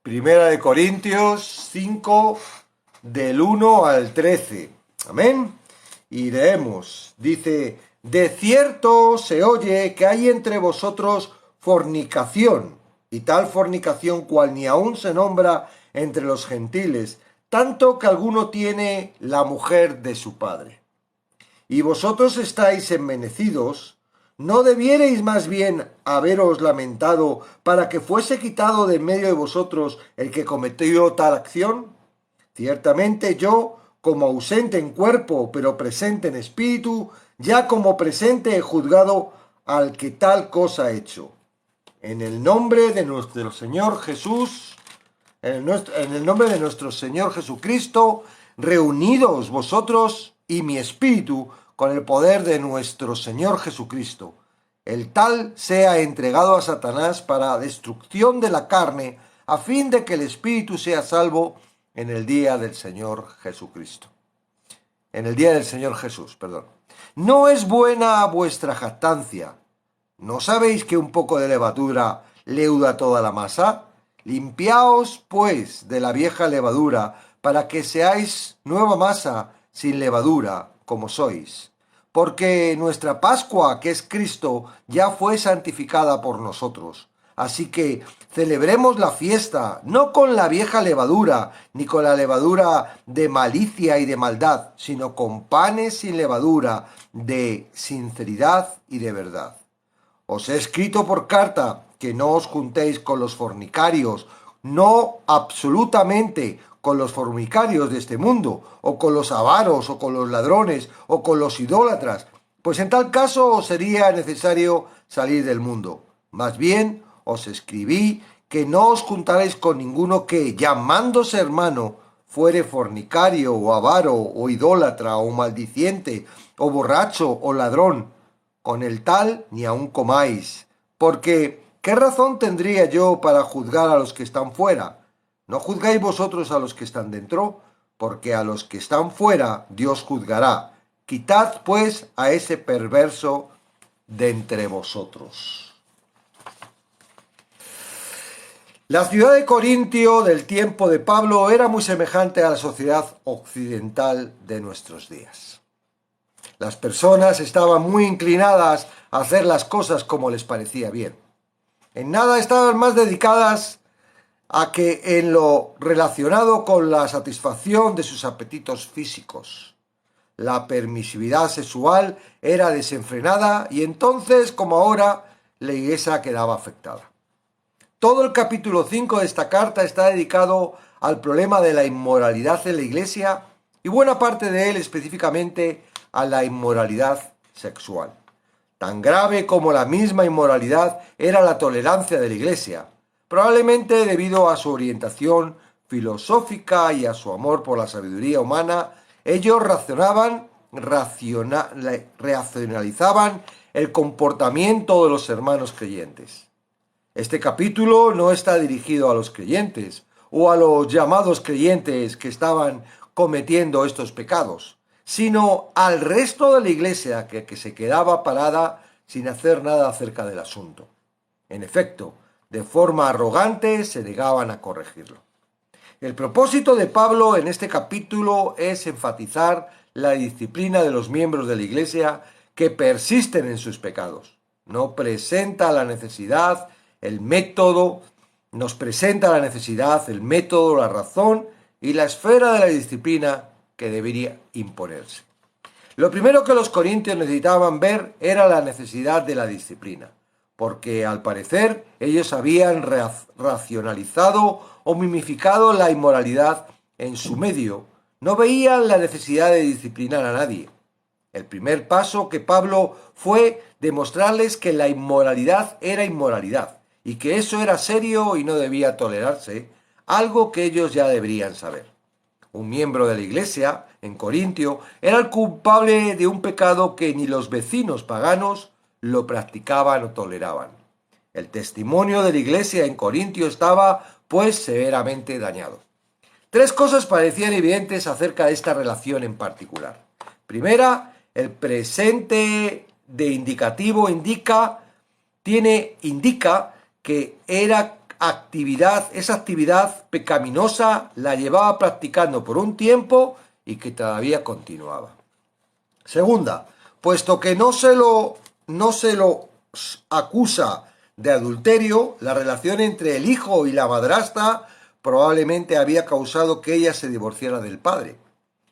Primera de Corintios 5, del 1 al 13. Amén. Y leemos, dice, de cierto se oye que hay entre vosotros fornicación, y tal fornicación cual ni aun se nombra entre los gentiles, tanto que alguno tiene la mujer de su padre. Y vosotros estáis enmenecidos, ¿no debierais más bien haberos lamentado para que fuese quitado de en medio de vosotros el que cometió tal acción? Ciertamente yo, como ausente en cuerpo, pero presente en espíritu, ya como presente he juzgado al que tal cosa ha hecho. En el nombre de nuestro Señor Jesús, en el nombre de nuestro Señor Jesucristo, reunidos vosotros y mi espíritu con el poder de nuestro Señor Jesucristo. El tal sea entregado a Satanás para destrucción de la carne, a fin de que el espíritu sea salvo en el día del Señor Jesucristo. En el día del Señor Jesús, perdón. ¿No es buena vuestra jactancia? ¿No sabéis que un poco de levadura leuda toda la masa? Limpiaos, pues, de la vieja levadura, para que seáis nueva masa sin levadura, como sois. Porque nuestra Pascua, que es Cristo, ya fue santificada por nosotros. Así que celebremos la fiesta, no con la vieja levadura, ni con la levadura de malicia y de maldad, sino con panes sin levadura, de sinceridad y de verdad. Os he escrito por carta que no os juntéis con los fornicarios, no absolutamente con los fornicarios de este mundo, o con los avaros, o con los ladrones, o con los idólatras, pues en tal caso os sería necesario salir del mundo. Más bien os escribí que no os juntaréis con ninguno que, llamándose hermano, fuere fornicario, o avaro, o idólatra, o maldiciente, o borracho, o ladrón. Con el tal ni aun comáis, porque ¿qué razón tendría yo para juzgar a los que están fuera? ¿No juzgáis vosotros a los que están dentro? Porque a los que están fuera Dios juzgará. Quitad pues a ese perverso de entre vosotros. La ciudad de Corintio del tiempo de Pablo era muy semejante a la sociedad occidental de nuestros días. Las personas estaban muy inclinadas a hacer las cosas como les parecía bien. En nada estaban más dedicadas a que en lo relacionado con la satisfacción de sus apetitos físicos. La permisividad sexual era desenfrenada y entonces, como ahora, la iglesia quedaba afectada. Todo el capítulo 5 de esta carta está dedicado al problema de la inmoralidad en la iglesia y buena parte de él específicamente a la inmoralidad sexual. Tan grave como la misma inmoralidad era la tolerancia de la iglesia, probablemente debido a su orientación filosófica y a su amor por la sabiduría humana. Ellos racionalizaban el comportamiento de los hermanos creyentes. Este capítulo no está dirigido a los creyentes o a los llamados creyentes que estaban cometiendo estos pecados, sino al resto de la iglesia que se quedaba parada sin hacer nada acerca del asunto. En efecto, de forma arrogante se negaban a corregirlo. El propósito de Pablo en este capítulo es enfatizar la disciplina de los miembros de la iglesia que persisten en sus pecados. No presenta la necesidad, el método, nos presenta la necesidad, el método, la razón y la esfera de la disciplina que debería imponerse. Lo primero que los corintios necesitaban ver era la necesidad de la disciplina, porque al parecer ellos habían racionalizado o mimificado la inmoralidad en su medio. No veían la necesidad de disciplinar a nadie. El primer paso que Pablo fue demostrarles que la inmoralidad era inmoralidad y que eso era serio y no debía tolerarse, algo que ellos ya deberían saber. Un miembro de la iglesia, en Corintio, era el culpable de un pecado que ni los vecinos paganos lo practicaban o toleraban. El testimonio de la iglesia en Corintio estaba, pues, severamente dañado. Tres cosas parecían evidentes acerca de esta relación en particular. Primera, el presente de indicativo indica que era esa actividad pecaminosa la llevaba practicando por un tiempo y que todavía continuaba. Segunda, puesto que no se lo acusa de adulterio, la relación entre el hijo y la madrastra probablemente había causado que ella se divorciara del padre.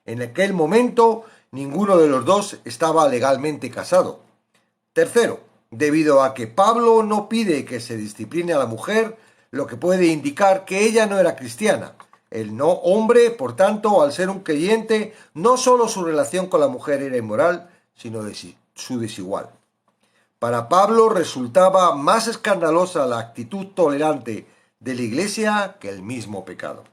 En aquel momento, ninguno de los dos estaba legalmente casado. Tercero, debido a que Pablo no pide que se discipline a la mujer, lo que puede indicar que ella no era cristiana. El no hombre, por tanto, al ser un creyente, no solo su relación con la mujer era inmoral, sino su desigual. Para Pablo resultaba más escandalosa la actitud tolerante de la Iglesia que el mismo pecado.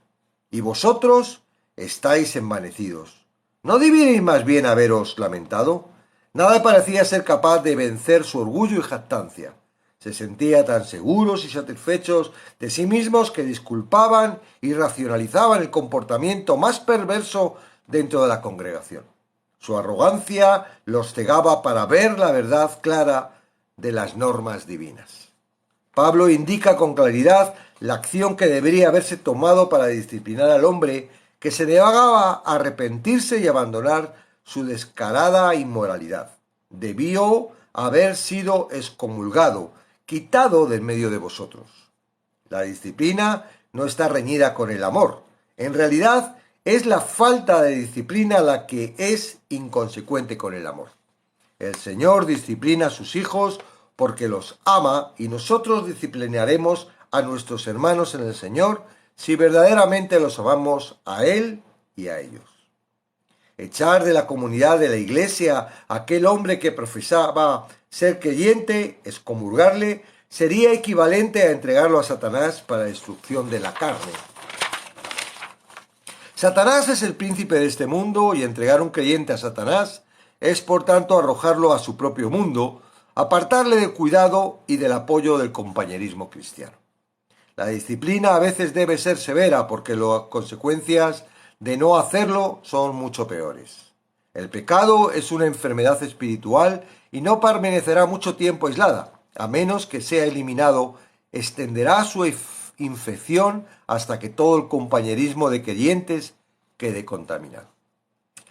Y vosotros estáis envanecidos. ¿No debierais más bien haberos lamentado? Nada parecía ser capaz de vencer su orgullo y jactancia. Se sentía tan seguros y satisfechos de sí mismos que disculpaban y racionalizaban el comportamiento más perverso dentro de la congregación. Su arrogancia los cegaba para ver la verdad clara de las normas divinas. Pablo indica con claridad la acción que debería haberse tomado para disciplinar al hombre que se negaba a arrepentirse y abandonar su descarada inmoralidad. Debió haber sido excomulgado, quitado del medio de vosotros. La disciplina no está reñida con el amor. En realidad, es la falta de disciplina la que es inconsecuente con el amor. El Señor disciplina a sus hijos porque los ama y nosotros disciplinaremos a nuestros hermanos en el Señor si verdaderamente los amamos a Él y a ellos. Echar de la comunidad de la Iglesia a aquel hombre que profesaba ser creyente, excomulgarle, sería equivalente a entregarlo a Satanás para la destrucción de la carne. Satanás es el príncipe de este mundo y entregar un creyente a Satanás es por tanto arrojarlo a su propio mundo, apartarle del cuidado y del apoyo del compañerismo cristiano. La disciplina a veces debe ser severa porque las consecuencias de no hacerlo son mucho peores. El pecado es una enfermedad espiritual y no permanecerá mucho tiempo aislada. A menos que sea eliminado, extenderá su infección hasta que todo el compañerismo de creyentes quede contaminado.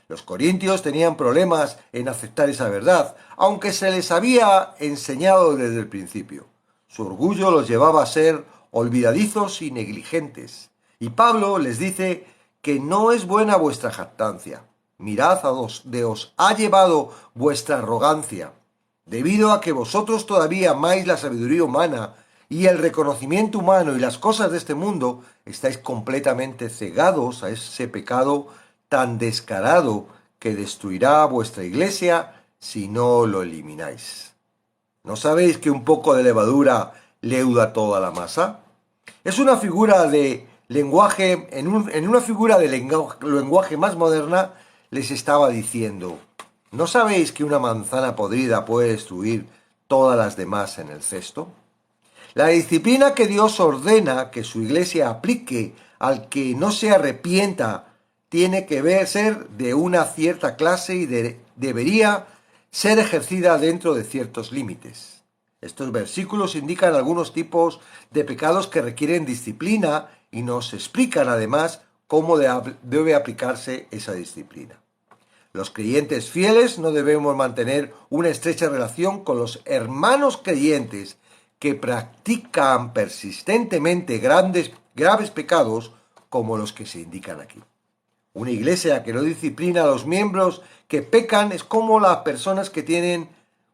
Los corintios tenían problemas en aceptar esa verdad, aunque se les había enseñado desde el principio. Su orgullo los llevaba a ser olvidadizos y negligentes. Y Pablo les dice que no es buena vuestra jactancia. Mirad a donde os ha llevado vuestra arrogancia, debido a que vosotros todavía amáis la sabiduría humana y el reconocimiento humano y las cosas de este mundo, estáis completamente cegados a ese pecado tan descarado que destruirá vuestra iglesia si no lo elimináis. ¿No sabéis que un poco de levadura leuda toda la masa? Es una figura de lenguaje, en una figura de lenguaje más moderna, les estaba diciendo: ¿no sabéis que una manzana podrida puede destruir todas las demás en el cesto? La disciplina que Dios ordena que su iglesia aplique al que no se arrepienta tiene que ser de una cierta clase y debería ser ejercida dentro de ciertos límites. Estos versículos indican algunos tipos de pecados que requieren disciplina y nos explican además cómo debe aplicarse esa disciplina. Los creyentes fieles no debemos mantener una estrecha relación con los hermanos creyentes que practican persistentemente graves pecados como los que se indican aquí. Una iglesia que no disciplina a los miembros que pecan es como las personas que tienen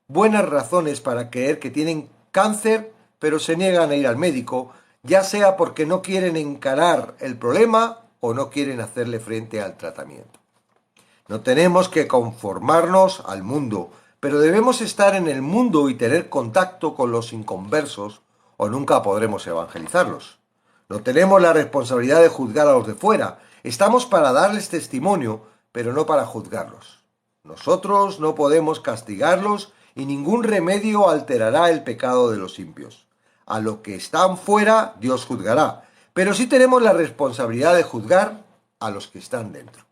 buenas razones para creer que tienen cáncer, pero se niegan a ir al médico, ya sea porque no quieren encarar el problema o no quieren hacerle frente al tratamiento. No tenemos que conformarnos al mundo, pero debemos estar en el mundo y tener contacto con los inconversos o nunca podremos evangelizarlos. No tenemos la responsabilidad de juzgar a los de fuera. Estamos para darles testimonio, pero no para juzgarlos. Nosotros no podemos castigarlos y ningún remedio alterará el pecado de los impios. A los que están fuera, Dios juzgará, pero sí tenemos la responsabilidad de juzgar a los que están dentro.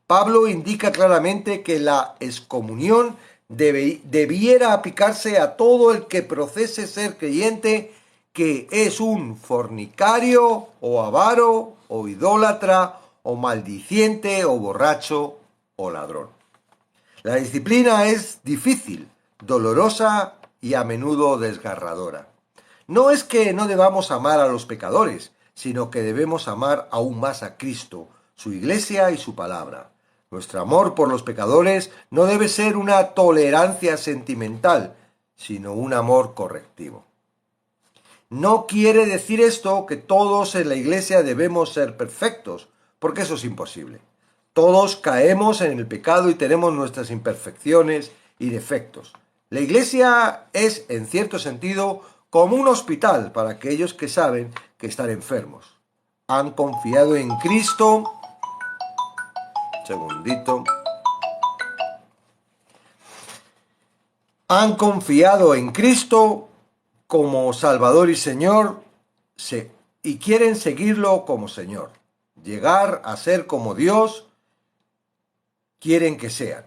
Pablo indica claramente que la excomunión debiera aplicarse a todo el que profese ser creyente que es un fornicario, o avaro, o idólatra, o maldiciente, o borracho, o ladrón. La disciplina es difícil, dolorosa y a menudo desgarradora. No es que no debamos amar a los pecadores, sino que debemos amar aún más a Cristo, su iglesia y su palabra. Nuestro amor por los pecadores no debe ser una tolerancia sentimental, sino un amor correctivo. No quiere decir esto que todos en la iglesia debemos ser perfectos, porque eso es imposible. Todos caemos en el pecado y tenemos nuestras imperfecciones y defectos. La iglesia es, en cierto sentido, como un hospital para aquellos que saben que están enfermos. Han confiado en Cristo. Segundito. Han confiado en Cristo como Salvador y Señor y quieren seguirlo como Señor. Llegar a ser como Dios quieren que sean.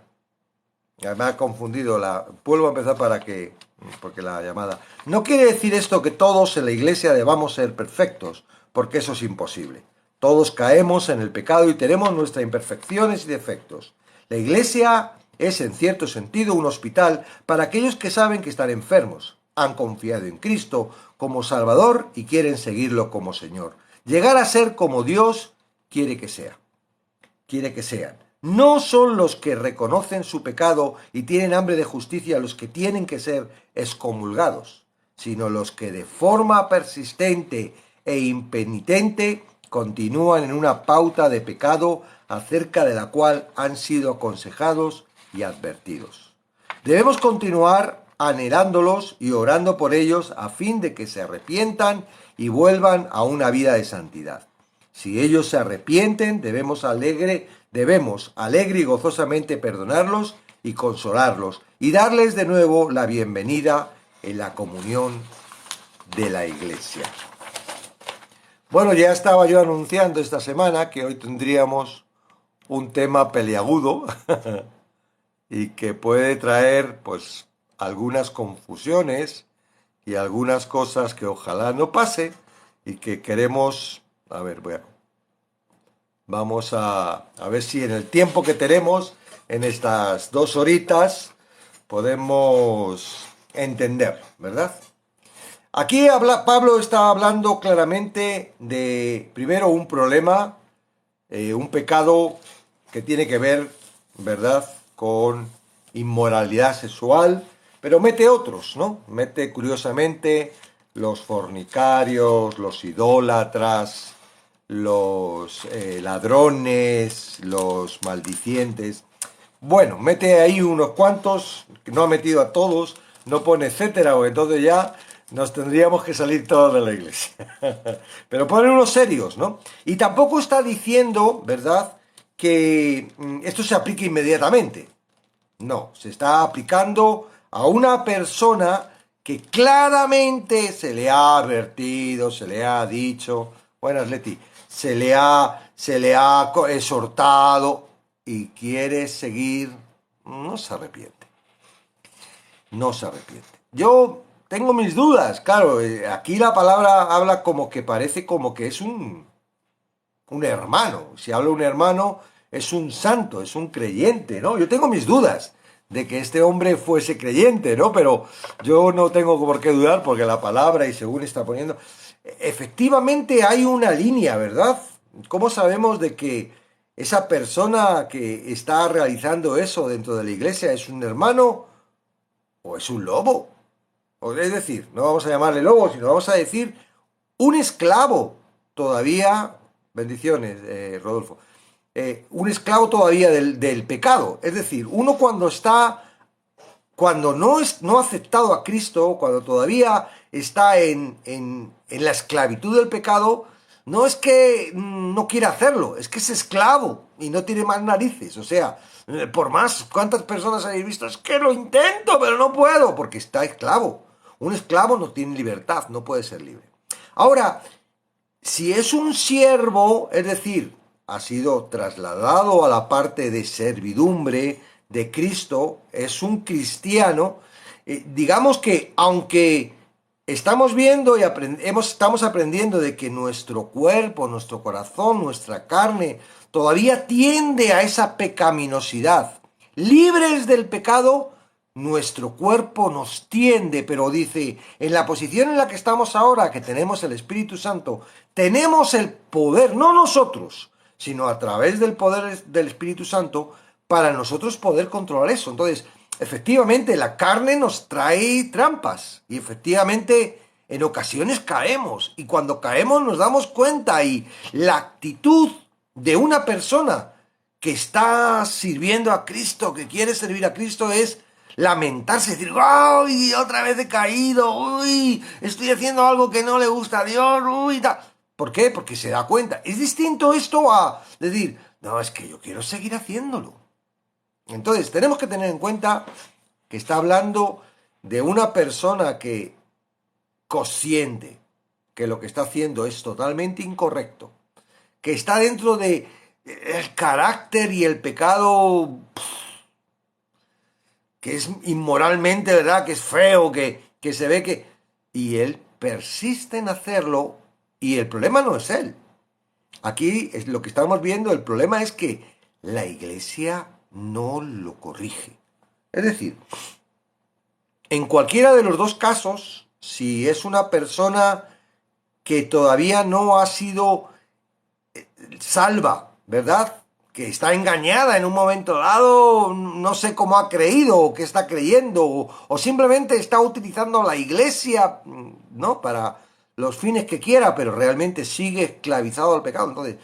Me ha confundido vuelvo a empezar porque la llamada. No quiere decir esto que todos en la iglesia debamos ser perfectos, porque eso es imposible. Todos caemos en el pecado y tenemos nuestras imperfecciones y defectos. La iglesia es, en cierto sentido, un hospital para aquellos que saben que están enfermos, han confiado en Cristo como Salvador y quieren seguirlo como Señor. Llegar a ser como Dios quiere que sean. No son los que reconocen su pecado y tienen hambre de justicia los que tienen que ser excomulgados, sino los que de forma persistente e impenitente continúan en una pauta de pecado acerca de la cual han sido aconsejados y advertidos. Debemos continuar anhelándolos y orando por ellos a fin de que se arrepientan y vuelvan a una vida de santidad. Si ellos se arrepienten, debemos alegre y gozosamente perdonarlos y consolarlos y darles de nuevo la bienvenida en la comunión de la iglesia. Bueno, ya estaba yo anunciando esta semana que hoy tendríamos un tema peliagudo y que puede traer pues algunas confusiones y algunas cosas que ojalá no pase y que queremos, vamos a ver si en el tiempo que tenemos, en estas 2 horitas, podemos entender, ¿verdad? Aquí Pablo está hablando claramente de, primero, un problema, un pecado que tiene que ver, ¿verdad?, con inmoralidad sexual, pero mete otros, ¿no? Mete, curiosamente, los fornicarios, los idólatras, los ladrones, los maldicientes. Bueno, mete ahí unos cuantos, no ha metido a todos, no pone etcétera, o entonces ya nos tendríamos que salir todos de la iglesia. Pero pone unos serios, ¿no? Y tampoco está diciendo, ¿verdad?, que esto se aplique inmediatamente. No, se está aplicando a una persona que claramente se le ha advertido, se le ha dicho, buenas Leti, se le ha exhortado y quiere seguir, no se arrepiente. Yo tengo mis dudas, claro, aquí la palabra habla como que parece como que es un hermano. Si habla un hermano, es un santo, es un creyente, ¿no? Yo tengo mis dudas de que este hombre fuese creyente, ¿no? Pero yo no tengo por qué dudar porque la palabra, y según está poniendo, efectivamente hay una línea, ¿verdad? ¿Cómo sabemos de que esa persona que está realizando eso dentro de la iglesia es un hermano o es un lobo? Es decir, no vamos a llamarle lobo, sino vamos a decir un esclavo todavía, bendiciones, Rodolfo, un esclavo todavía del pecado. Es decir, uno cuando no ha aceptado a Cristo, cuando todavía está en la esclavitud del pecado, no es que no quiera hacerlo, es que es esclavo y no tiene más narices. O sea, por más, ¿cuántas personas habéis visto? Es que lo intento, pero no puedo, porque está esclavo. Un esclavo no tiene libertad, no puede ser libre. Ahora, si es un siervo, es decir, ha sido trasladado a la parte de servidumbre de Cristo, es un cristiano, digamos que aunque estamos viendo y estamos aprendiendo de que nuestro cuerpo, nuestro corazón, nuestra carne todavía tiende a esa pecaminosidad. Libres del pecado, nuestro cuerpo nos tiende, pero dice, en la posición en la que estamos ahora, que tenemos el Espíritu Santo, tenemos el poder, no nosotros, sino a través del poder del Espíritu Santo, para nosotros poder controlar eso. Entonces, efectivamente, la carne nos trae trampas y efectivamente en ocasiones caemos y cuando caemos nos damos cuenta y la actitud de una persona que está sirviendo a Cristo, que quiere servir a Cristo, es lamentarse, decir, ¡ay, otra vez he caído! ¡Uy, estoy haciendo algo que no le gusta a Dios! ¡Uy, tal! ¿Por qué? Porque se da cuenta. Es distinto esto a decir, no, es que yo quiero seguir haciéndolo. Entonces, tenemos que tener en cuenta que está hablando de una persona que consciente que lo que está haciendo es totalmente incorrecto, que está dentro de el carácter y el pecado que es inmoralmente, ¿verdad? Que es feo, que se ve que... Y él persiste en hacerlo y el problema no es él. Aquí es lo que estamos viendo, el problema es que la iglesia no lo corrige. Es decir, en cualquiera de los dos casos, si es una persona que todavía no ha sido salva, ¿verdad? Que está engañada en un momento dado, no sé cómo ha creído o qué está creyendo, o simplemente está utilizando la iglesia, ¿no? Para los fines que quiera, pero realmente sigue esclavizado al pecado. Entonces,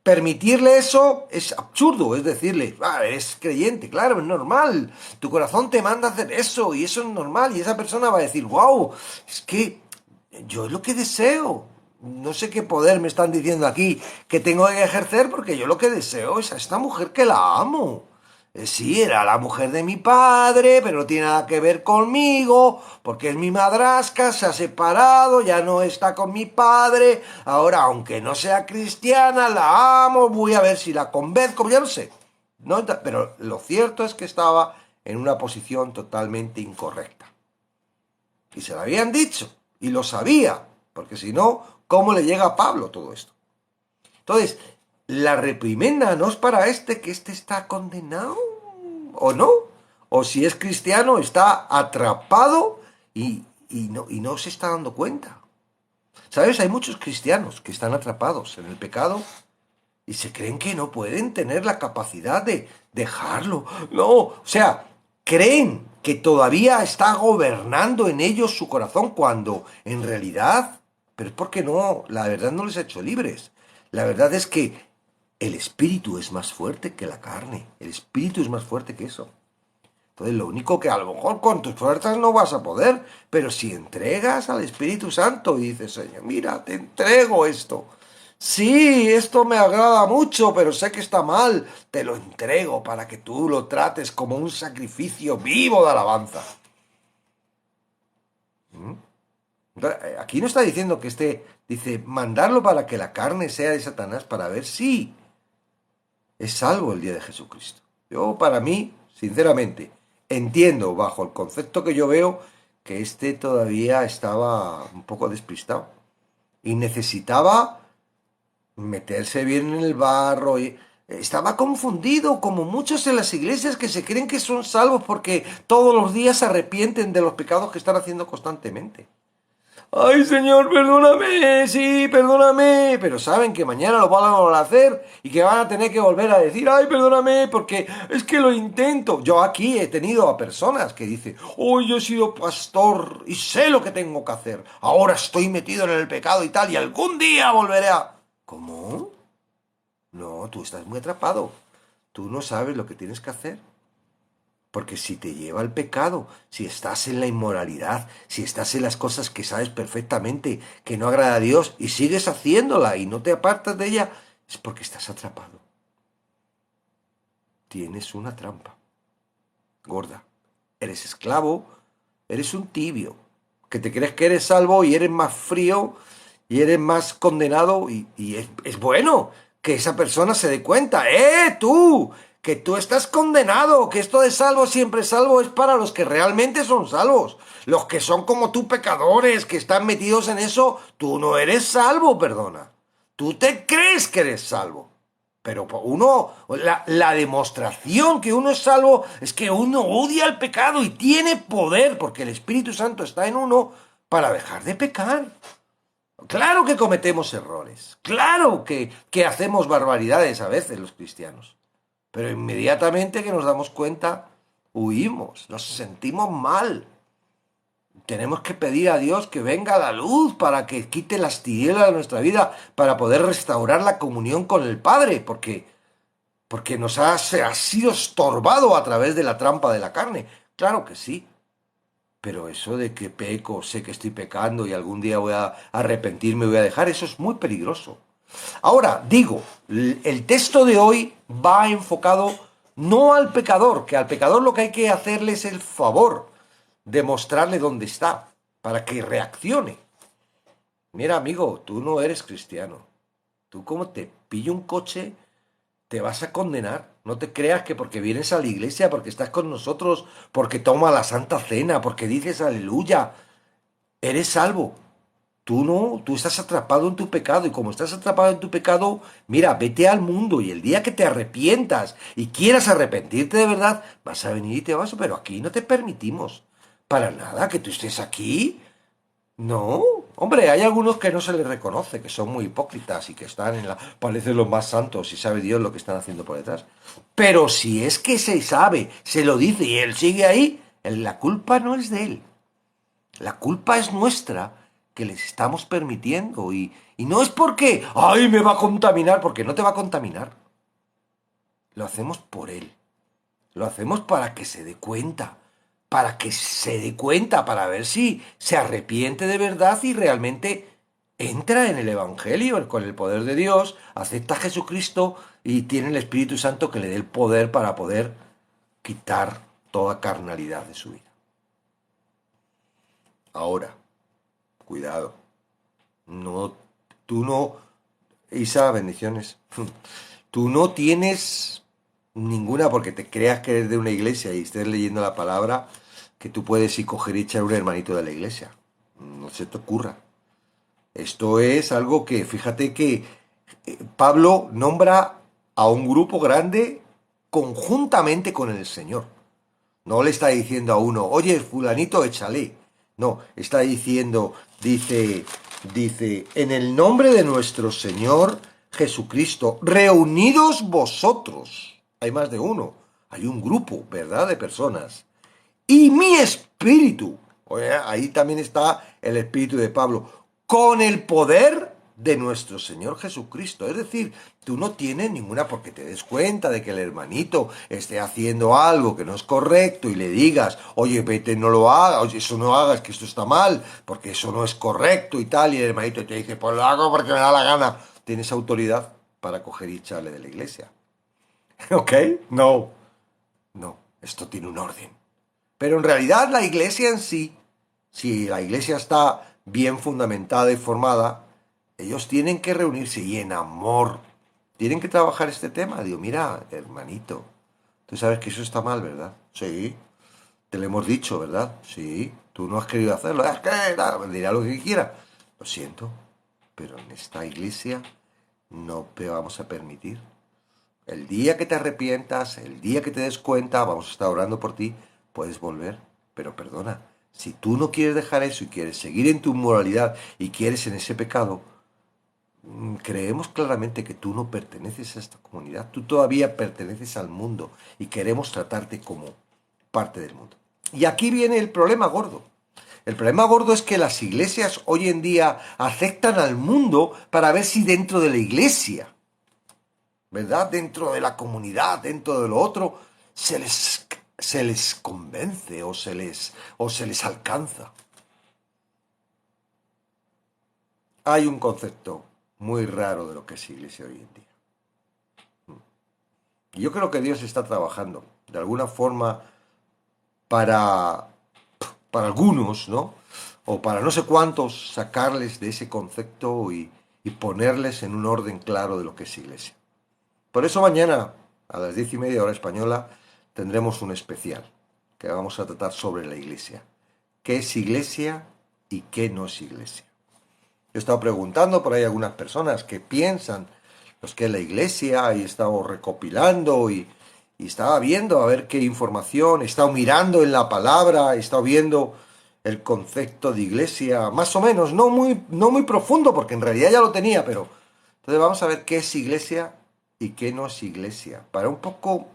permitirle eso es absurdo, es decirle, eres creyente, claro, es normal, tu corazón te manda a hacer eso y eso es normal, y esa persona va a decir, wow, es que yo es lo que deseo. No sé qué poder me están diciendo aquí que tengo que ejercer porque yo lo que deseo es a esta mujer que la amo. Sí, era la mujer de mi padre, pero no tiene nada que ver conmigo, porque es mi madrastra, se ha separado, ya no está con mi padre, ahora aunque no sea cristiana, la amo, voy a ver si la convenzco, ya no sé. No, pero lo cierto es que estaba en una posición totalmente incorrecta. Y se lo habían dicho, y lo sabía, porque si no, ¿cómo le llega a Pablo todo esto? Entonces, la reprimenda no es para que está condenado, o no, o si es cristiano está atrapado y no se está dando cuenta. ¿Sabes? Hay muchos cristianos que están atrapados en el pecado y se creen que no pueden tener la capacidad de dejarlo. No, o sea, creen que todavía está gobernando en ellos su corazón cuando en realidad, pero es porque no, la verdad no les ha hecho libres. La verdad es que el espíritu es más fuerte que la carne. El espíritu es más fuerte que eso. Entonces lo único que a lo mejor con tus fuerzas no vas a poder, pero si entregas al Espíritu Santo y dices, Señor, mira, te entrego esto. Sí, esto me agrada mucho, pero sé que está mal. Te lo entrego para que tú lo trates como un sacrificio vivo de alabanza. Entonces, aquí no está diciendo que dice, mandarlo para que la carne sea de Satanás para ver si es salvo el día de Jesucristo. Yo, para mí, sinceramente, entiendo bajo el concepto que yo veo que todavía estaba un poco despistado y necesitaba meterse bien en el barro y estaba confundido como muchos en las iglesias que se creen que son salvos porque todos los días se arrepienten de los pecados que están haciendo constantemente. Ay, Señor, perdóname, sí, perdóname. Pero saben que mañana lo van a volver a hacer y que van a tener que volver a decir, ay, perdóname, porque es que lo intento. Yo aquí he tenido a personas que dicen, oh, yo he sido pastor y sé lo que tengo que hacer. Ahora estoy metido en el pecado y tal, y algún día volveré a... ¿Cómo? No, tú estás muy atrapado. Tú no sabes lo que tienes que hacer. Porque si te lleva al pecado, si estás en la inmoralidad, si estás en las cosas que sabes perfectamente que no agrada a Dios y sigues haciéndola y no te apartas de ella, es porque estás atrapado. Tienes una trampa gorda. Eres esclavo, eres un tibio, que te crees que eres salvo y eres más frío y eres más condenado y es bueno que esa persona se dé cuenta, tú, que tú estás condenado, que esto de salvo siempre salvo es para los que realmente son salvos. Los que son como tú pecadores, que están metidos en eso, tú no eres salvo, perdona. Tú te crees que eres salvo. Pero uno, la demostración que uno es salvo es que uno odia el pecado y tiene poder, porque el Espíritu Santo está en uno para dejar de pecar. Claro que cometemos errores, claro que hacemos barbaridades a veces los cristianos, pero inmediatamente que nos damos cuenta, huimos, nos sentimos mal. Tenemos que pedir a Dios que venga la luz para que quite las tinieblas de nuestra vida, para poder restaurar la comunión con el Padre, porque se ha sido estorbado a través de la trampa de la carne. Claro que sí, pero eso de que peco, sé que estoy pecando y algún día voy a arrepentirme, voy a dejar, eso es muy peligroso. Ahora, digo, el texto de hoy va enfocado no al pecador, que al pecador lo que hay que hacerle es el favor de mostrarle dónde está, para que reaccione. Mira, amigo, tú no eres cristiano. Tú como te pilla un coche, te vas a condenar. No te creas que porque vienes a la iglesia, porque estás con nosotros, porque tomas la Santa Cena, porque dices aleluya, eres salvo. Tú no, tú estás atrapado en tu pecado y como estás atrapado en tu pecado, mira, vete al mundo y el día que te arrepientas y quieras arrepentirte de verdad, vas a venir y te vas, pero aquí no te permitimos para nada que tú estés aquí. No, hombre, hay algunos que no se les reconoce, que son muy hipócritas y que están parecen los más santos y sabe Dios lo que están haciendo por detrás. Pero si es que se sabe, se lo dice y él sigue ahí, la culpa no es de él. La culpa es nuestra que les estamos permitiendo y no es porque, ay, me va a contaminar, porque no te va a contaminar. Lo hacemos por él. Lo hacemos para que se dé cuenta, para ver si se arrepiente de verdad y realmente entra en el Evangelio con el poder de Dios, acepta a Jesucristo y tiene el Espíritu Santo que le dé el poder para poder quitar toda carnalidad de su vida. Ahora, cuidado, no, tú no, Isa, bendiciones, tú no tienes ninguna, porque te creas que eres de una iglesia y estés leyendo la palabra, que tú puedes ir coger y echar un hermanito de la iglesia. No se te ocurra. Esto es algo que, fíjate que Pablo nombra a un grupo grande conjuntamente con el Señor. No le está diciendo a uno, oye, fulanito, échale. No, está diciendo, dice, en el nombre de nuestro Señor Jesucristo, reunidos vosotros. Hay más de uno, hay un grupo, ¿verdad?, de personas. Y mi espíritu, oye, ahí también está el espíritu de Pablo, con el poder de nuestro Señor Jesucristo. Es decir, tú no tienes ninguna, porque te des cuenta de que el hermanito esté haciendo algo que no es correcto y le digas, oye, vete, no lo hagas, oye, eso no hagas, que esto está mal, porque eso no es correcto y tal, y el hermanito te dice, pues lo hago porque me da la gana. Tienes autoridad para coger y echarle de la iglesia. ¿Ok? No, no, esto tiene un orden. Pero en realidad la iglesia en sí, si la iglesia está bien fundamentada y formada, ellos tienen que reunirse y en amor tienen que trabajar este tema. Digo, mira, hermanito, tú sabes que eso está mal, ¿verdad? Sí, te lo hemos dicho, ¿verdad? Sí, tú no has querido hacerlo. Es que dirá lo que quiera. Lo siento, pero en esta iglesia no te vamos a permitir. El día que te arrepientas, el día que te des cuenta, vamos a estar orando por ti, puedes volver. Pero perdona, si tú no quieres dejar eso y quieres seguir en tu moralidad y quieres en ese pecado, creemos claramente que tú no perteneces a esta comunidad, tú todavía perteneces al mundo y queremos tratarte como parte del mundo. Y aquí viene el problema gordo. El problema gordo es que las iglesias hoy en día aceptan al mundo para ver si dentro de la iglesia, ¿verdad?, dentro de la comunidad, dentro de lo otro, se les convence o se les alcanza. Hay un concepto muy raro de lo que es iglesia hoy en día. Y yo creo que Dios está trabajando de alguna forma para algunos, ¿no? O para no sé cuántos, sacarles de ese concepto y ponerles en un orden claro de lo que es iglesia. Por eso mañana a las 10:30 hora española, tendremos un especial que vamos a tratar sobre la iglesia. ¿Qué es iglesia y qué no es iglesia? Yo he estado preguntando por ahí a algunas personas que piensan los que es la iglesia y he estado recopilando y estaba viendo a ver qué información, he estado mirando en la palabra, he estado viendo el concepto de iglesia, más o menos, no muy profundo, porque en realidad ya lo tenía, pero entonces vamos a ver qué es iglesia y qué no es iglesia. Para un poco,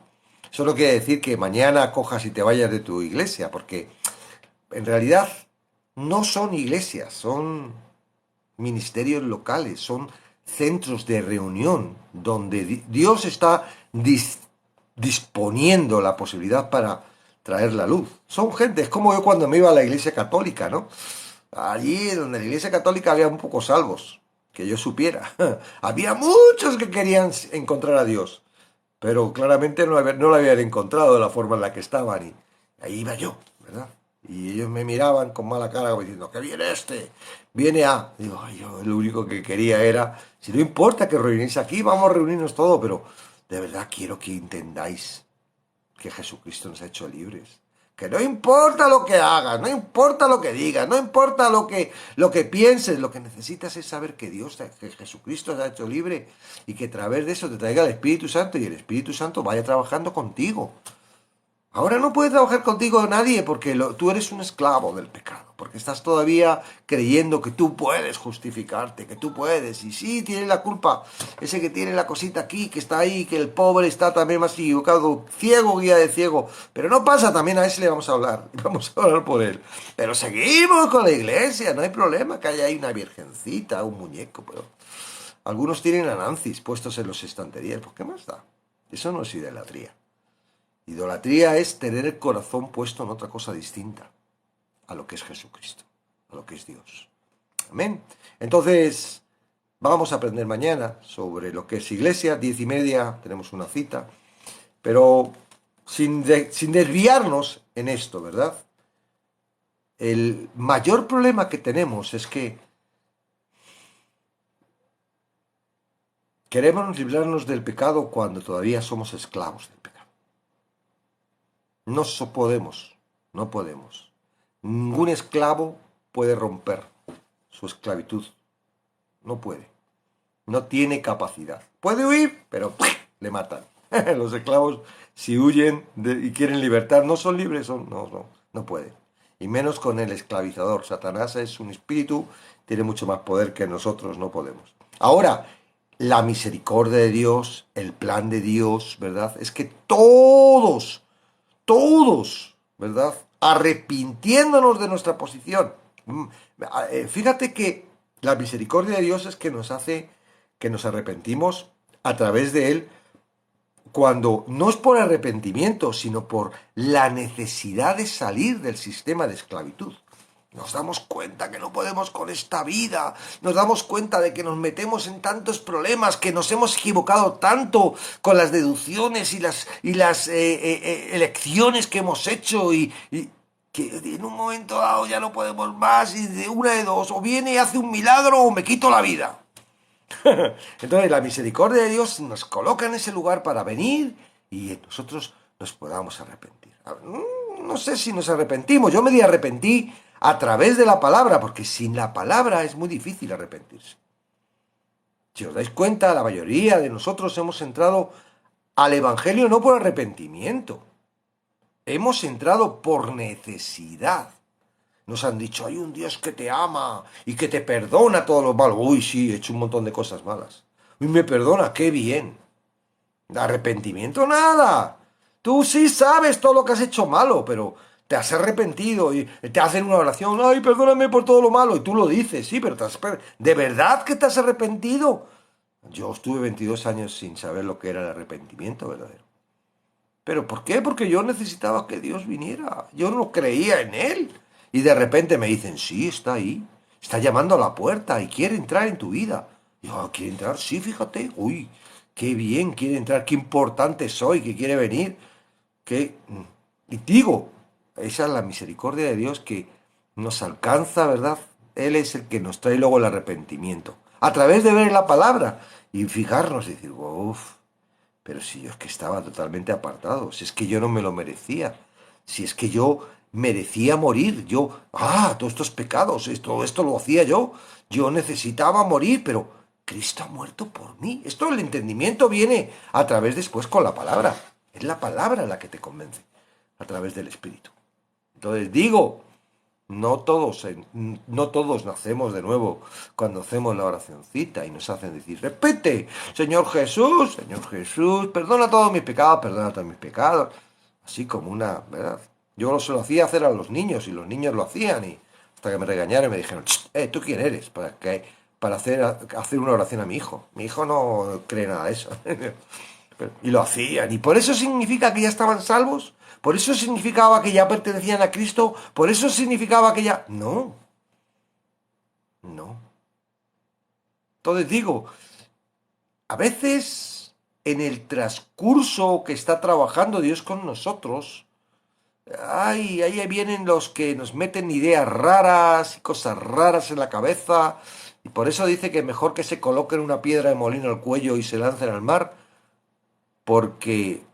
eso no quiere decir que mañana cojas y te vayas de tu iglesia, porque en realidad no son iglesias, son ministerios locales, son centros de reunión donde Dios está disponiendo la posibilidad para traer la luz. Son gente, es como yo cuando me iba a la iglesia católica, ¿no? Allí donde la iglesia católica había un pocos salvos, que yo supiera. Había muchos que querían encontrar a Dios, pero claramente no lo habían encontrado de la forma en la que estaban y ahí iba yo, ¿verdad? Y ellos me miraban con mala cara como diciendo, ¿qué viene este? Viene a... Digo, "Ay, yo lo único que quería era, si no importa que reunéis aquí, vamos a reunirnos todo, pero de verdad quiero que entendáis que Jesucristo nos ha hecho libres. Que no importa lo que hagas, no importa lo que digas, no importa lo que pienses, lo que necesitas es saber que que Jesucristo te ha hecho libre y que a través de eso te traiga el Espíritu Santo y el Espíritu Santo vaya trabajando contigo. Ahora no puede trabajar contigo nadie porque tú eres un esclavo del pecado, porque estás todavía creyendo que tú puedes justificarte, que tú puedes, y sí, tiene la culpa, ese que tiene la cosita aquí, que está ahí, que el pobre está también más equivocado, ciego, guía de ciego, pero no pasa, también a ese le vamos a hablar, y vamos a hablar por él. Pero seguimos con la iglesia, no hay problema que haya ahí una virgencita, un muñeco, pero algunos tienen a Nancis puestos en los estanterías, ¿por qué más da? Eso no es idolatría. Idolatría es tener el corazón puesto en otra cosa distinta a lo que es Jesucristo, a lo que es Dios. Amén. Entonces, vamos a aprender mañana sobre lo que es iglesia, 10:30, tenemos una cita, pero sin desviarnos en esto, ¿verdad? El mayor problema que tenemos es que queremos librarnos del pecado cuando todavía somos esclavos del pecado. No podemos. Ningún esclavo puede romper su esclavitud. No puede. No tiene capacidad. Puede huir, pero le matan. Los esclavos, si huyen y quieren libertad, no son libres, no pueden. Y menos con el esclavizador. Satanás es un espíritu, tiene mucho más poder que nosotros, no podemos. Ahora, la misericordia de Dios, el plan de Dios, ¿verdad? Es que todos, ¿verdad? Arrepintiéndonos de nuestra posición. Fíjate que la misericordia de Dios es que nos hace que nos arrepentimos a través de Él cuando no es por arrepentimiento, sino por la necesidad de salir del sistema de esclavitud. Nos damos cuenta que no podemos con esta vida, nos damos cuenta de que nos metemos en tantos problemas, que nos hemos equivocado tanto con las deducciones y las elecciones que hemos hecho y que en un momento dado ya no podemos más y de una de dos, o viene y hace un milagro o me quito la vida. Entonces la misericordia de Dios nos coloca en ese lugar para venir y nosotros nos podamos arrepentir. No sé si nos arrepentimos, yo me arrepentí a través de la palabra, porque sin la palabra es muy difícil arrepentirse. Si os dais cuenta, la mayoría de nosotros hemos entrado al Evangelio no por arrepentimiento, hemos entrado por necesidad. Nos han dicho, hay un Dios que te ama y que te perdona todos los malos. Uy, sí, he hecho un montón de cosas malas. Uy, me perdona, qué bien. Arrepentimiento, nada. Tú sí sabes todo lo que has hecho malo, pero te has arrepentido y te hacen una oración. Ay, perdóname por todo lo malo. Y tú lo dices, sí, pero ¿de verdad que te has arrepentido? Yo estuve 22 años sin saber lo que era el arrepentimiento verdadero. ¿Pero por qué? Porque yo necesitaba que Dios viniera. Yo no creía en Él. Y de repente me dicen, sí, está ahí. Está llamando a la puerta y quiere entrar en tu vida. Y yo, ¿quiere entrar? Sí, fíjate. Uy, qué bien quiere entrar. Qué importante soy, que quiere venir. Y digo, esa es la misericordia de Dios que nos alcanza, ¿verdad? Él es el que nos trae luego el arrepentimiento. A través de ver la palabra y fijarnos y decir, uff, Pero si yo es que estaba totalmente apartado, si es que yo no me lo merecía, si es que yo merecía morir, todos estos pecados, esto lo hacía yo necesitaba morir, pero Cristo ha muerto por mí. Esto, el entendimiento viene a través después con la palabra. Es la palabra la que te convence, a través del Espíritu. Entonces digo, no todos nacemos de nuevo cuando hacemos la oracioncita y nos hacen decir, repite, Señor Jesús, perdona todos mis pecados, perdona todos mis pecados. Así como una, ¿verdad? Yo se lo hacía hacer a los niños y los niños lo hacían y hasta que me regañaron y me dijeron, ¿tú quién eres? Para hacer una oración a mi hijo. Mi hijo no cree nada de eso. Y lo hacían. ¿Y por eso significa que ya estaban salvos? ¿Por eso significaba que ya pertenecían a Cristo? ¿Por eso significaba que ya...? No, no. Entonces digo, a veces en el transcurso que está trabajando Dios con nosotros, ahí vienen los que nos meten ideas raras y cosas raras en la cabeza. Y por eso dice que mejor que se coloquen una piedra de molino al cuello y se lancen al mar, porque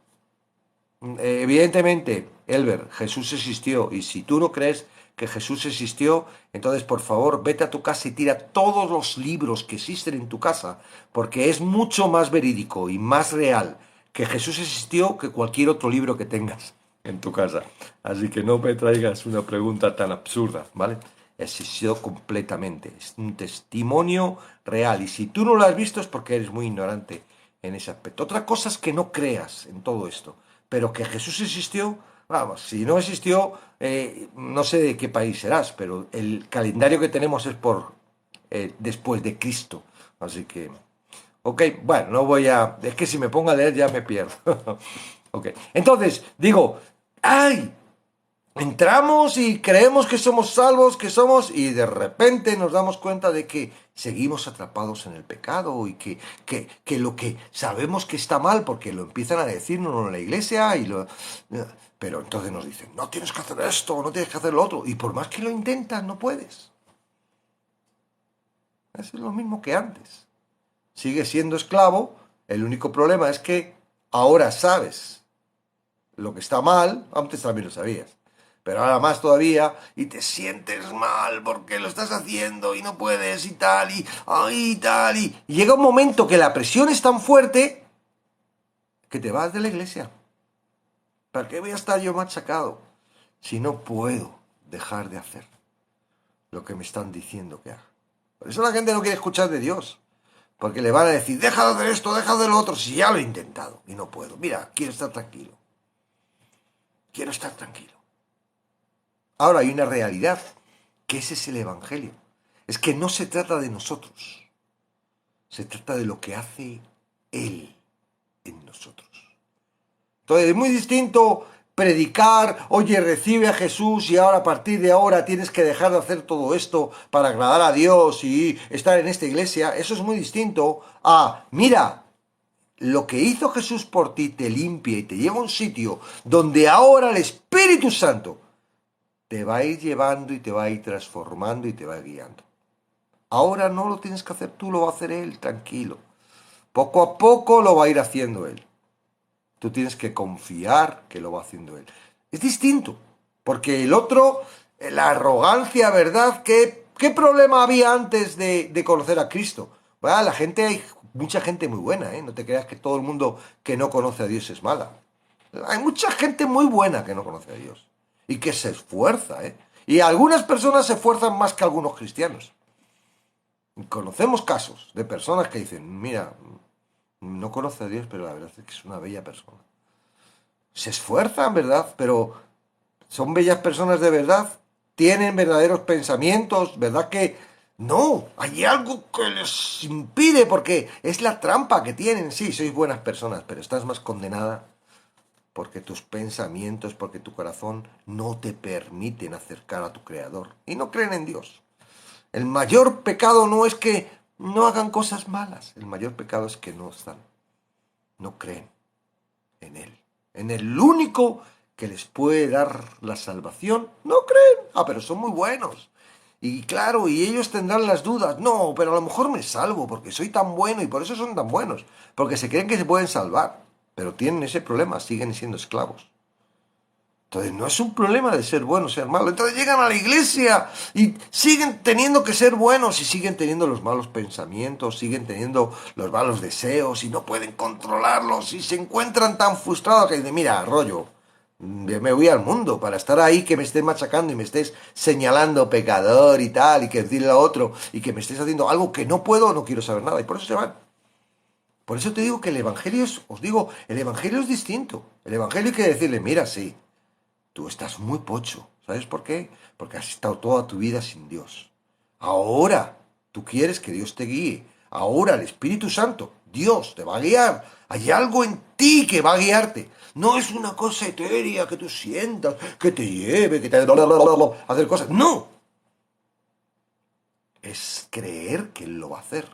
evidentemente, Elber, Jesús existió, y si tú no crees que Jesús existió, entonces por favor vete a tu casa y tira todos los libros que existen en tu casa, porque es mucho más verídico y más real que Jesús existió que cualquier otro libro que tengas en tu casa. Así que no me traigas una pregunta tan absurda, ¿vale? Existió completamente, es un testimonio real, y si tú no lo has visto es porque eres muy ignorante en ese aspecto. Otra cosa es que no creas en todo esto, pero que Jesús existió, vamos, si no existió, no sé de qué país serás, pero el calendario que tenemos es por después de Cristo. Así que, ok, bueno, no voy a... Es que si me pongo a leer ya me pierdo. Ok, entonces, digo, ¡ay! Entramos y creemos que somos salvos, y de repente nos damos cuenta de que seguimos atrapados en el pecado y que lo que sabemos que está mal, porque lo empiezan a decirnos en la iglesia, pero entonces nos dicen, no tienes que hacer esto, no tienes que hacer lo otro, y por más que lo intentas, no puedes. Es lo mismo que antes. Sigues siendo esclavo, el único problema es que ahora sabes lo que está mal, antes también lo sabías. Pero ahora más todavía, y te sientes mal porque lo estás haciendo y no puedes y tal, y llega un momento que la presión es tan fuerte que te vas de la iglesia. ¿Para qué voy a estar yo machacado si no puedo dejar de hacer lo que me están diciendo que haga? Por eso la gente no quiere escuchar de Dios, porque le van a decir, deja de hacer esto, deja de lo otro, si ya lo he intentado y no puedo. Mira, quiero estar tranquilo. Quiero estar tranquilo. Ahora hay una realidad, que ese es el Evangelio. Es que no se trata de nosotros, se trata de lo que hace Él en nosotros. Entonces es muy distinto predicar, oye, recibe a Jesús y ahora a partir de ahora tienes que dejar de hacer todo esto para agradar a Dios y estar en esta iglesia. Eso es muy distinto a, mira, lo que hizo Jesús por ti te limpia y te lleva a un sitio donde ahora el Espíritu Santo te va a ir llevando y te va a ir transformando y te va a ir guiando. Ahora no lo tienes que hacer tú, lo va a hacer Él, tranquilo. Poco a poco lo va a ir haciendo Él. Tú tienes que confiar que lo va haciendo Él. Es distinto, porque el otro, la arrogancia, ¿verdad? ¿Qué problema había antes de conocer a Cristo? Bueno, hay mucha gente muy buena, ¿eh? No te creas que todo el mundo que no conoce a Dios es mala. Hay mucha gente muy buena que no conoce a Dios y que se esfuerza, ¿eh? Y algunas personas se esfuerzan más que algunos cristianos. Conocemos casos de personas que dicen, mira, no conoce a Dios, pero la verdad es que es una bella persona. Se esfuerzan, ¿verdad? Pero son bellas personas de verdad, tienen verdaderos pensamientos, ¿verdad que no? Hay algo que les impide, porque es la trampa que tienen. Sí, sois buenas personas, pero estás más condenada porque tus pensamientos, porque tu corazón no te permiten acercar a tu Creador y no creen en Dios. El mayor pecado no es que no hagan cosas malas, el mayor pecado es que no creen en Él, en el único que les puede dar la salvación. No creen, pero son muy buenos. Y claro, y ellos tendrán las dudas, no, pero a lo mejor me salvo porque soy tan bueno y por eso son tan buenos, porque se creen que se pueden salvar. pero tienen ese problema, siguen siendo esclavos. Entonces no es un problema de ser bueno o ser malo. Entonces llegan a la iglesia y siguen teniendo que ser buenos y siguen teniendo los malos pensamientos, siguen teniendo los malos deseos y no pueden controlarlos y se encuentran tan frustrados que dicen, mira, rollo, me voy al mundo para estar ahí, que me estés machacando y me estés señalando pecador y tal, y que decirle a otro y que me estés haciendo algo que no puedo, no quiero saber nada. Y por eso se van. Por eso te digo que el Evangelio es, os digo, el Evangelio es distinto. El Evangelio hay que decirle, mira, sí. Tú estás muy pocho. ¿Sabes por qué? Porque has estado toda tu vida sin Dios. Ahora tú quieres que Dios te guíe. Ahora el Espíritu Santo, Dios, te va a guiar. Hay algo en ti que va a guiarte. No es una cosa etérea que tú sientas, que te lleve, que te... hacer cosas. No. Es creer que Él lo va a hacer.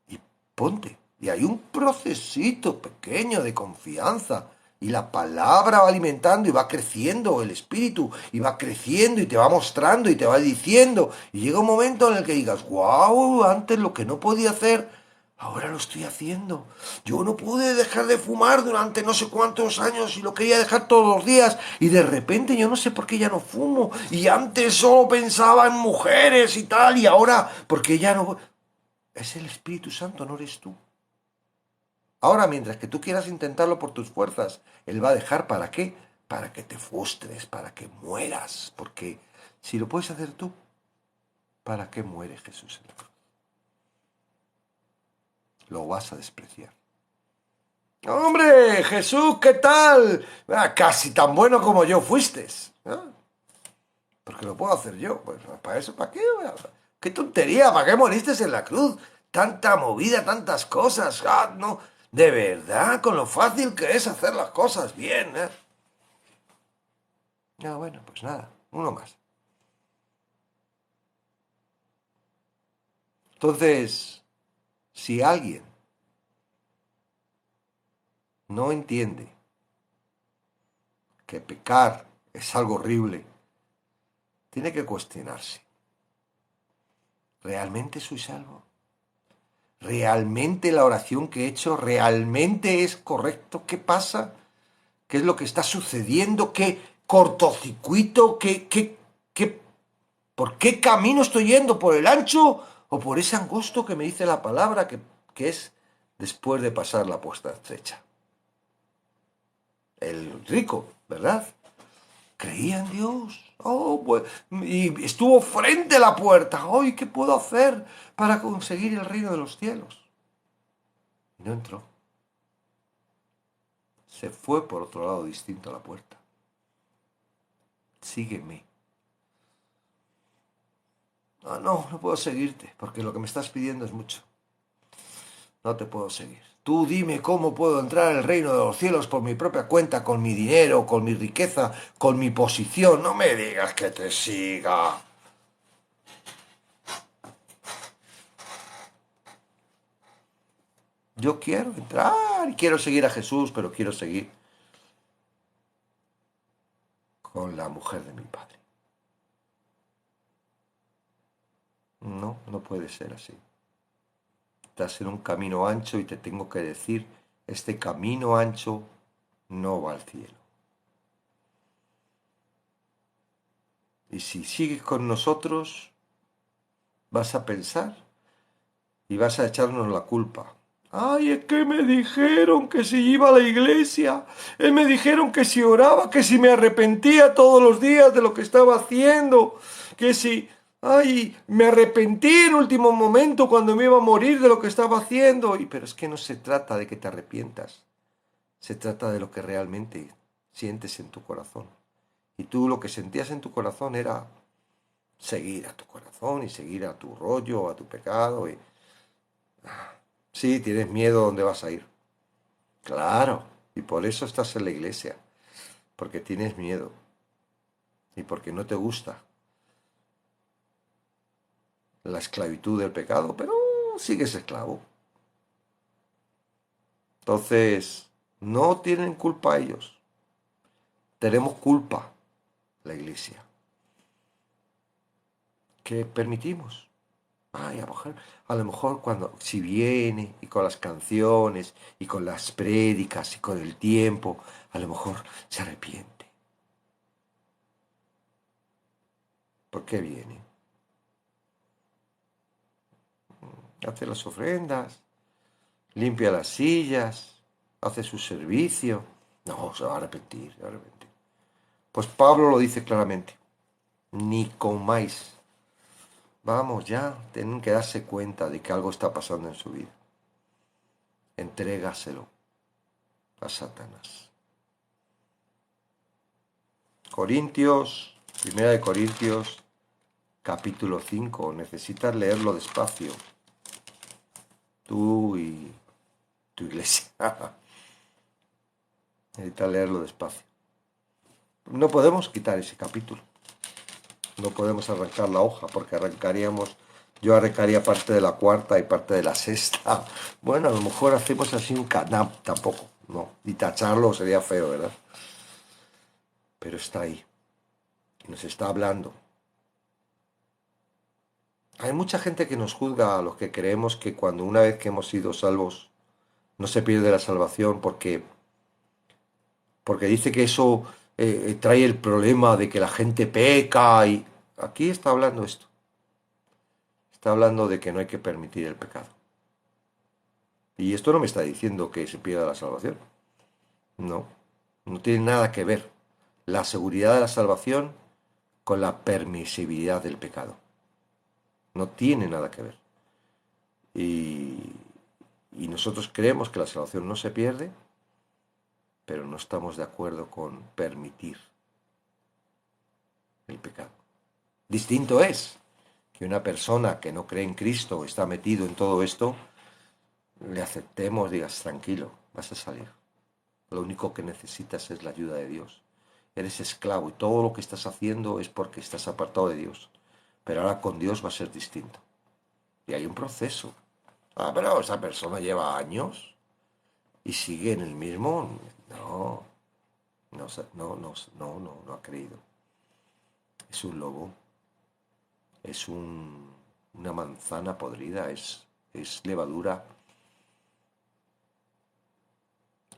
Y ponte. Y hay un procesito pequeño de confianza. Y la palabra va alimentando y va creciendo el espíritu. Y va creciendo y te va mostrando y te va diciendo. Y llega un momento en el que digas, wow, antes lo que no podía hacer, ahora lo estoy haciendo. Yo no pude dejar de fumar durante no sé cuántos años y lo quería dejar todos los días. Y de repente yo no sé por qué ya no fumo. Y antes solo pensaba en mujeres y tal. Y ahora, porque ya no... Es el Espíritu Santo, no eres tú. Ahora, mientras que tú quieras intentarlo por tus fuerzas, Él va a dejar ¿para qué? Para que te frustres, para que mueras. Porque si lo puedes hacer tú, ¿para qué muere Jesús en la cruz? Lo vas a despreciar. ¡Hombre, Jesús, qué tal! Casi tan bueno como yo fuiste. ¿Ah? Porque lo puedo hacer yo. Pues para eso, ¿para qué? ¡Qué tontería! ¿Para qué moriste en la cruz? Tanta movida, tantas cosas. Ah, no. De verdad, con lo fácil que es hacer las cosas bien, ¿eh? Ah, bueno, pues nada, uno más. Entonces, si alguien no entiende que pecar es algo horrible, tiene que cuestionarse. ¿Realmente soy salvo? ¿Realmente la oración que he hecho realmente es correcto? ¿Qué pasa? ¿Qué es lo que está sucediendo? ¿Qué cortocircuito? ¿Por qué camino estoy yendo? ¿Por el ancho o por ese angosto que me dice la palabra que es después de pasar la puerta estrecha? El rico, ¿verdad? Creía en Dios. Oh, pues, y estuvo frente a la puerta. ¡Ay, qué puedo hacer para conseguir el reino de los cielos! Y no entró. Se fue por otro lado distinto a la puerta. Sígueme. Ah, no, no puedo seguirte, porque lo que me estás pidiendo es mucho. No te puedo seguir. Tú dime cómo puedo entrar al reino de los cielos por mi propia cuenta, con mi dinero, con mi riqueza, con mi posición. No me digas que te siga. Yo quiero entrar y quiero seguir a Jesús, pero quiero seguir con la mujer de mi padre. No, no puede ser así. Estás en un camino ancho y te tengo que decir, este camino ancho no va al cielo. Y si sigues con nosotros, vas a pensar y vas a echarnos la culpa. Ay, es que me dijeron que si iba a la iglesia, me dijeron que si oraba, que si me arrepentía todos los días de lo que estaba haciendo, que si, ay, me arrepentí en último momento cuando me iba a morir de lo que estaba haciendo. Pero es que no se trata de que te arrepientas, se trata de lo que realmente sientes en tu corazón. Y tú lo que sentías en tu corazón era seguir a tu corazón y seguir a tu rollo, a tu pecado. Sí, tienes miedo a dónde vas a ir. Claro, y por eso estás en la iglesia, porque tienes miedo y porque no te gusta la esclavitud del pecado, pero sigues esclavo. Entonces, no tienen culpa ellos. Tenemos culpa, la iglesia. ¿Qué permitimos? Ay, a lo mejor cuando, si viene y con las canciones y con las prédicas y con el tiempo, a lo mejor se arrepiente. ¿Por qué viene? Hace las ofrendas, limpia las sillas, hace su servicio. No, se va a arrepentir, se va a arrepentir. Pues Pablo lo dice claramente, ni comáis. Vamos ya, tienen que darse cuenta de que algo está pasando en su vida. Entrégaselo a Satanás. Corintios, Primera de Corintios, capítulo 5. Necesitas leerlo despacio. Tú y tu iglesia. Necesitas leerlo despacio. No podemos quitar ese capítulo. No podemos arrancar la hoja porque yo arrancaría parte de la cuarta y parte de la sexta. Bueno, a lo mejor hacemos así un canap, tampoco, no. Y tacharlo sería feo, ¿verdad? Pero está ahí. Y nos está hablando. Hay mucha gente que nos juzga a los que creemos que cuando una vez que hemos sido salvos no se pierde la salvación porque dice que eso trae el problema de que la gente peca y aquí está hablando esto. Está hablando de que no hay que permitir el pecado. Y esto no me está diciendo que se pierda la salvación. No, no tiene nada que ver la seguridad de la salvación con la permisibilidad del pecado. No tiene nada que ver. Y nosotros creemos que la salvación no se pierde, pero no estamos de acuerdo con permitir el pecado. Distinto es que una persona que no cree en Cristo o está metido en todo esto, le aceptemos, digas, tranquilo, vas a salir. Lo único que necesitas es la ayuda de Dios. Eres esclavo y todo lo que estás haciendo es porque estás apartado de Dios. Pero ahora con Dios va a ser distinto. Y hay un proceso. Ah, pero esa persona lleva años y sigue en el mismo. No ha creído. Es un lobo. Es una manzana podrida. Es levadura.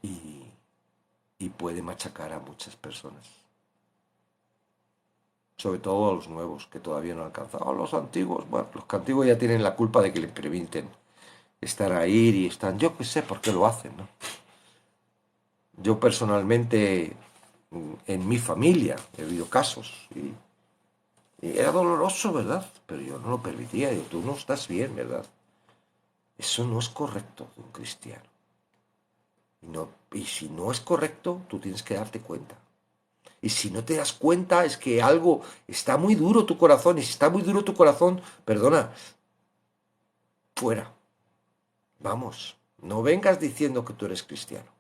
Y puede machacar a muchas personas. Sobre todo a los nuevos que todavía no han alcanzado. A los antiguos, bueno, los que antiguos ya tienen la culpa de que les permiten estar ahí y están, yo qué sé por qué lo hacen, ¿no? Yo personalmente, en mi familia, he habido casos y era doloroso, ¿verdad? Pero yo no lo permitía, digo, tú no estás bien, ¿verdad? Eso no es correcto de un cristiano. Y si no es correcto, tú tienes que darte cuenta. Y si no te das cuenta es que algo está muy duro tu corazón. Y si está muy duro tu corazón, perdona, fuera. Vamos, no vengas diciendo que tú eres cristiano.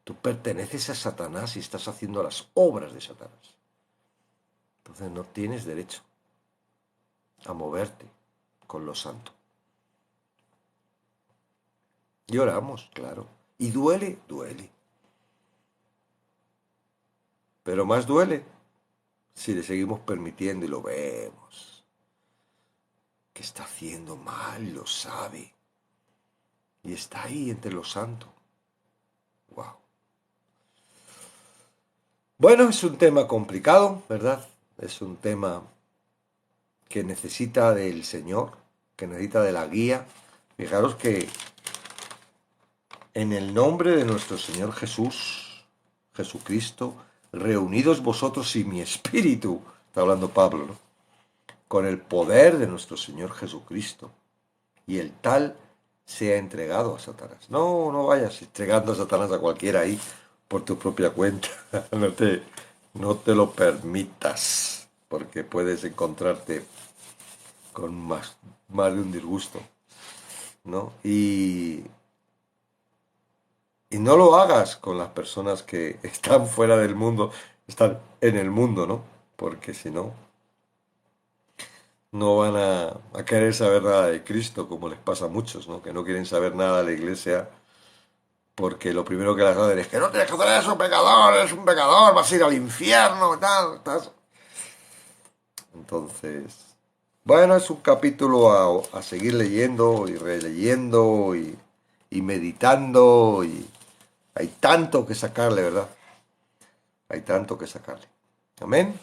Tú perteneces a Satanás y estás haciendo las obras de Satanás. Entonces no tienes derecho a moverte con lo santo. Lloramos, claro. Y duele, duele. Pero más duele si le seguimos permitiendo y lo vemos. Que está haciendo mal, lo sabe. Y está ahí entre los santos. Wow. Bueno, es un tema complicado, ¿verdad? Es un tema que necesita del Señor, que necesita de la guía. Fijaros que en el nombre de nuestro Señor Jesucristo, reunidos vosotros y mi espíritu, está hablando Pablo, ¿no? Con el poder de nuestro Señor Jesucristo, y el tal sea entregado a Satanás. No vayas entregando a Satanás a cualquiera ahí por tu propia cuenta. No te lo permitas, porque puedes encontrarte con más de un disgusto, ¿no? Y no lo hagas con las personas que están fuera del mundo, están en el mundo, ¿no? Porque si no, no van a querer saber nada de Cristo, como les pasa a muchos, ¿no? Que no quieren saber nada de la iglesia porque lo primero que les hacen es que no tienes que hacer eso, pecador, eres un pecador, vas a ir al infierno, tal. Entonces, Bueno, es un capítulo a seguir leyendo y releyendo y meditando y hay tanto que sacarle, ¿verdad? Hay tanto que sacarle. Amén.